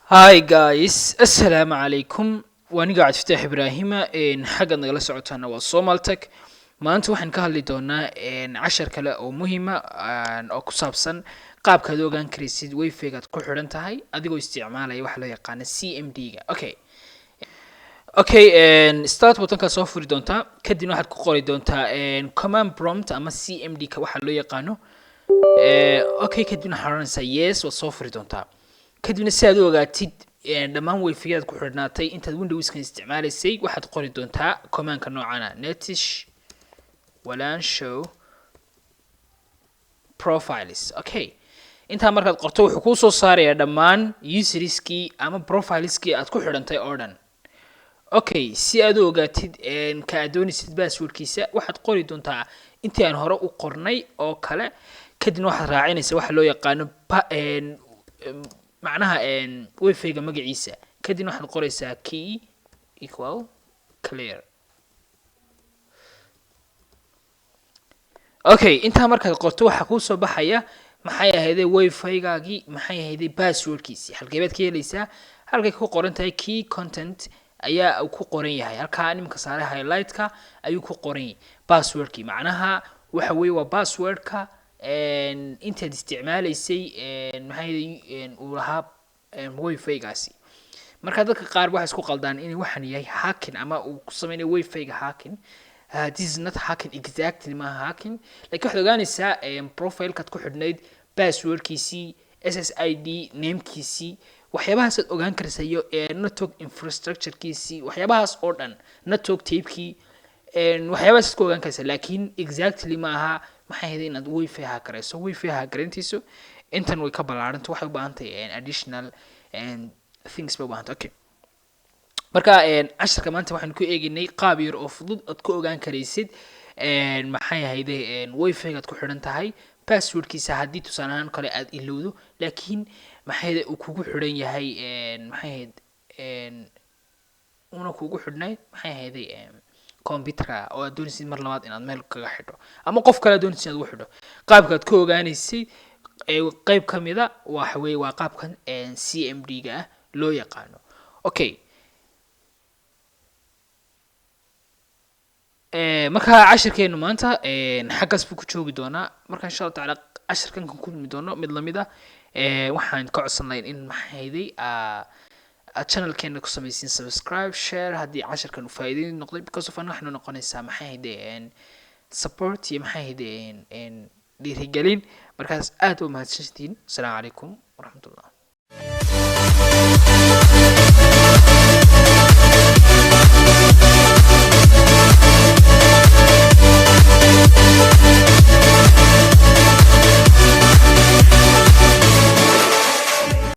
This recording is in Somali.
Hi guys, assalaamu calaykum. Waaniga Cabdifitaax Ibraahima xagga nagala socotaana waa Somaltech. Maanta waxaan ka hadli doonaa cashar kale oo muhiima oo ku saabsan qaabka aad ogaan karaysid wifi-ga aad ku xidhan tahay adigoo isticmaalaya waxa loo yaqaan CMD-ga. Start button-ka soo furi doontaa kadibna waxaad ku qori doontaa command prompt ama CMD-ka waxa loo yaqaano. Kadibna waxaad oranaysaa yes waad soo furi doontaa. kadibna si aad u ogaatid dhammaan wifi-yada ku xidhnaatay intaad Windows-kan isticmaalaysay waxaad qori doontaa command-ka noocana netish walan show profiles. intaa markaad qorto wuxuu kuu soo saarayaa dhammaan userskii ama profileskii aad ku xidhantay oo dhan. si aad u ogaatid ka aad doonaysid passwordkiisa waxaad qori doontaa intii aan hore u qornay oo kale kadibna waxaad raacinaysaa waxa loo yaqaano macnaha wifi-ga magaciisa kadibna waxaad qoraysaa key equal clear. intaa markaad qorto waxaa kuu soo baxaya maxay ahaydee wifi-gaagii maxay ahaydee passwordkiisii halkee baad ka helaysaa halkay ku qoran tahay key content ayaa ku qoran yahay halkaa nimka saare highlight-ka ayuu ku qoran yahay passwordkii macnaha waxa weeye waa passwordka intaad isticmaalaysay maxay uu lahaa wifi-gaasi. marka dadka qaar waxay isku qaldaan in waxan yahay hacking ama uu ku sameeyo wifi-ga hacking. This is not hacking exactly ma hacking like waxaad ogaanaysaa profile-kaad ku xidhnayd passwordkiisii SSID namekiisii waxyaabahaas aad ogaan karaysaa iyo network infrastructure-kiisii waxyaabahaas oo dhan network tape-kii waxyaabahaas ku ogaan karaysaa laakiin exactly ma aha maxay ahayd inaad wifi hackerayso wifi hackerantiisu intan way ka ballaaranto waxay u baahan tahay additional things bay u baahan tahay. marka casharka maanta waxaan ku eegaynay qaab yar oo fudud aad ku ogaan karaysid maxay ahayd wifi-ga aad ku xidhan tahay passwordkiisa haddii tusaale ahaan kale aad ilowdo laakiin maxay ahayd uu kugu xidhan yahay maxay ahayd una kugu xidhnay maxay ahayd computer oo aad doonaysid mar labaad inaad meel kaga xidho ama qof kale doonaysid inaad ugu xidho qaabka aad ku ogaanaysay qayb ka mid ah waxa weeye waa qaabkan CMD-ga ah loo yaqaano. marka cashirkeenu maanta xaggaas buu ku joogi doonaa marka insha Allah taala cashirkan ku kulmi doono mid lamid ah waxaan ka codsanayn in maxayday channel-keena ku samaysiin subscribe share haddii cashirkan uu faa'iido noqday because of waxaanu noqonaysaa maxayday support iyo maxayday dhiirigelin markaas aad u mahadsantiin. Assalaamu calaykum.